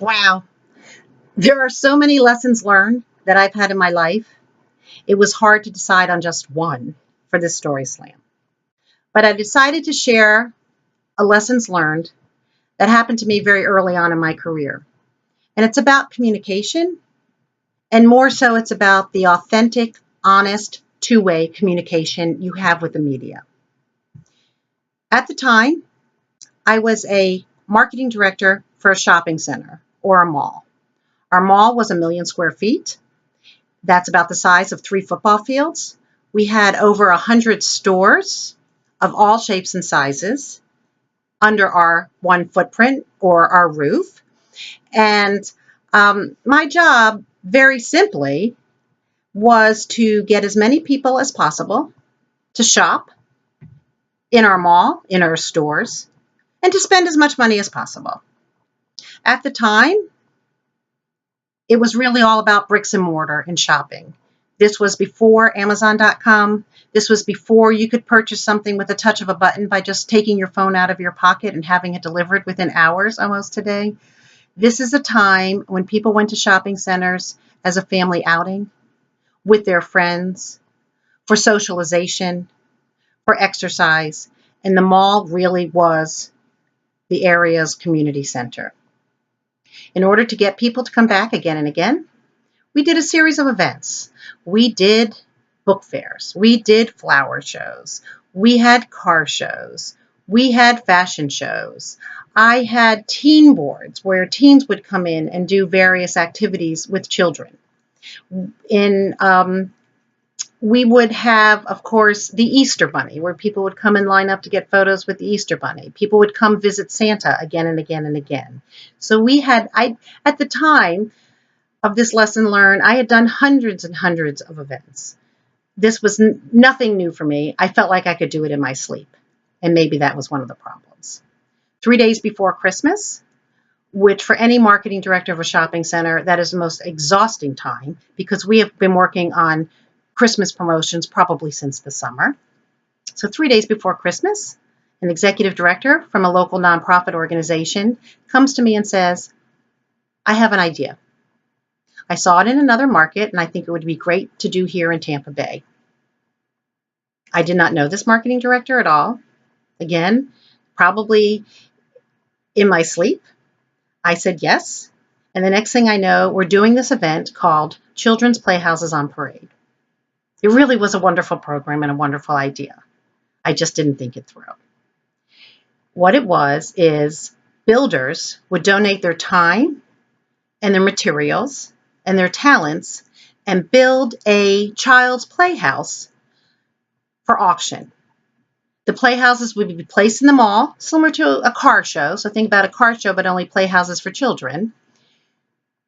Wow. There are so many lessons learned that I've had in my life. It was hard to decide on just one for this story slam. But I decided to share a lessons learned that happened to me very early on in my career. And it's about communication, and more so, it's about the authentic, honest, two-way communication you have with the media. At the time, I was a marketing director for a shopping center or a mall. Our mall was 1,000,000 square feet. That's about the size of 3 football fields. We had over 100 stores of all shapes and sizes under our one footprint or our roof. And my job, very simply, was to get as many people as possible to shop in our mall, in our stores, and to spend as much money as possible. At the time, it was really all about bricks and mortar and shopping. This was before Amazon.com. This was before you could purchase something with a touch of a button by just taking your phone out of your pocket and having it delivered within hours almost today. This is a time when people went to shopping centers as a family outing with their friends, for socialization, for exercise, and the mall really was the area's community center. In order to get people to come back again and again, we did a series of events. We did book fairs. We did flower shows. We had car shows. We had fashion shows. I had teen boards where teens would come in and do various activities with children. We would have, of course, the Easter Bunny, where people would come and line up to get photos with the Easter Bunny. People would come visit Santa again and again and again. So at the time of this lesson learned, I had done hundreds and hundreds of events. This was nothing new for me. I felt like I could do it in my sleep. And maybe that was one of the problems. 3 days before Christmas, which for any marketing director of a shopping center, that is the most exhausting time because we have been working on Christmas promotions probably since the summer. So 3 days before Christmas, an executive director from a local nonprofit organization comes to me and says, I have an idea. I saw it in another market, and I think it would be great to do here in Tampa Bay. I did not know this marketing director at all. Again, probably in my sleep. I said yes. And the next thing I know, we're doing this event called Children's Playhouses on Parade. It really was a wonderful program and a wonderful idea. I just didn't think it through. What it was is builders would donate their time and their materials and their talents and build a child's playhouse for auction. The playhouses would be placed in the mall, similar to a car show. So think about a car show, but only playhouses for children.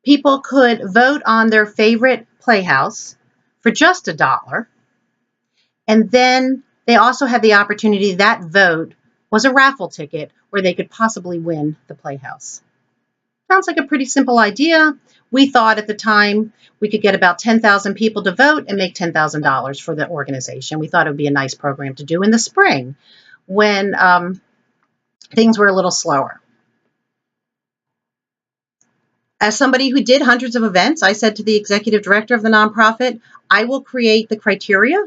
People could vote on their favorite playhouse for just $1. And then they also had the opportunity, that vote was a raffle ticket where they could possibly win the playhouse. Sounds like a pretty simple idea. We thought at the time we could get about 10,000 people to vote and make $10,000 for the organization. We thought it would be a nice program to do in the spring when things were a little slower. As somebody who did hundreds of events, I said to the executive director of the nonprofit, I will create the criteria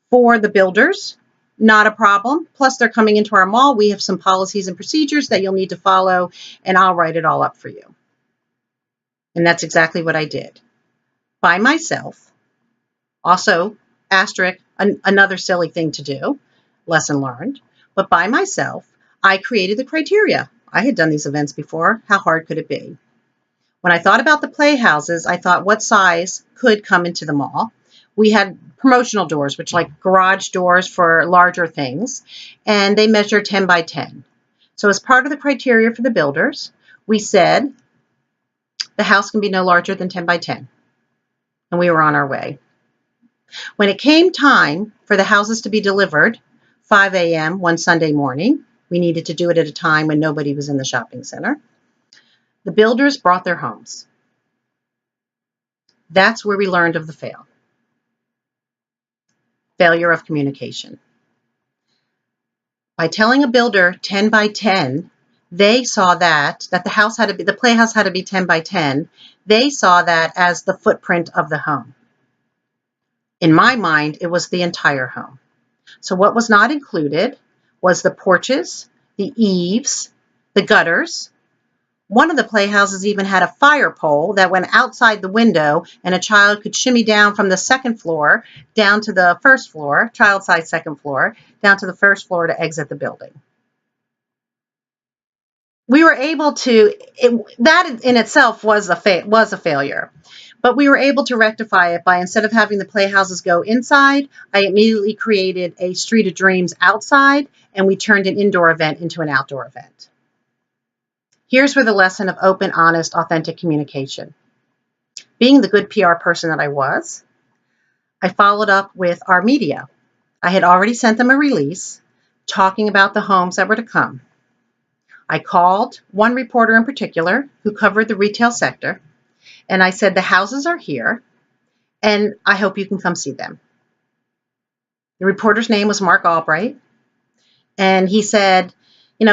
for the builders. Not a problem. Plus, they're coming into our mall. We have some policies and procedures that you'll need to follow, and I'll write it all up for you. And that's exactly what I did. By myself. Also, asterisk, another silly thing to do, lesson learned. But by myself, I created the criteria. I had done these events before. How hard could it be? When I thought about the playhouses, I thought what size could come into the mall. We had promotional doors, which like garage doors for larger things, and they measure 10 by 10. So as part of the criteria for the builders, we said the house can be no larger than 10 by 10. And we were on our way. When it came time for the houses to be delivered, 5 a.m. one Sunday morning, we needed to do it at a time when nobody was in the shopping center. The builders brought their homes. That's where we learned of the failure of communication. By telling a builder 10 by 10 they saw that the house had to be, the playhouse had to be 10 by 10. They saw that as the footprint of the home. In my mind, it was the entire home. So what was not included was the porches, the eaves, the gutters. One of the playhouses even had a fire pole that went outside the window, and a child could shimmy down from the second floor down to the first floor, child size second floor, down to the first floor to exit the building. We were able to, that in itself was a failure, but we were able to rectify it by, instead of having the playhouses go inside, I immediately created a Street of Dreams outside, and we turned an indoor event into an outdoor event. Here's where the lesson of open, honest, authentic communication. Being the good PR person that I was, I followed up with our media. I had already sent them a release talking about the homes that were to come. I called one reporter in particular who covered the retail sector, and I said, the houses are here, and I hope you can come see them. The reporter's name was Mark Albright, and he said,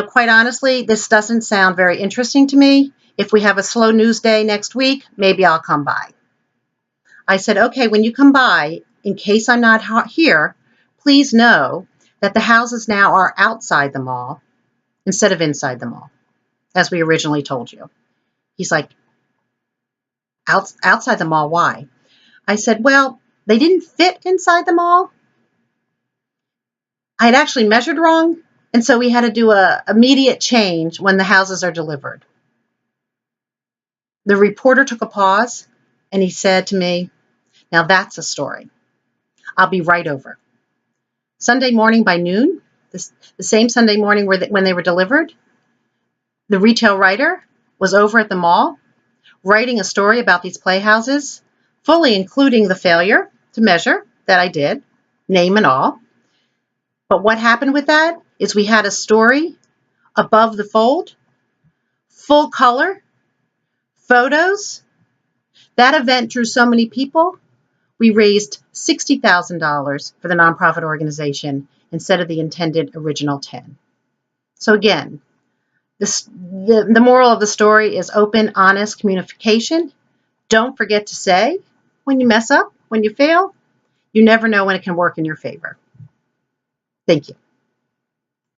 quite honestly, this doesn't sound very interesting to me. If we have a slow news day next week, maybe I'll come by. I said, okay, when you come by, in case I'm not here, please know that the houses now are outside the mall instead of inside the mall, as we originally told you. He's like, outside the mall, why? I said, well, they didn't fit inside the mall. I had actually measured wrong, and so we had to do an immediate change when the houses are delivered. The reporter took a pause, and he said to me, now that's a story. I'll be right over. Sunday morning by noon, the same Sunday morning when they were delivered, the retail writer was over at the mall writing a story about these playhouses, fully including the failure to measure that I did, name and all. But what happened with that is we had a story above the fold, full color, photos. That event drew so many people, we raised $60,000 for the nonprofit organization instead of the intended original 10. So again, the moral of the story is open, honest communication. Don't forget to say when you mess up, when you fail. You never know when it can work in your favor. Thank you.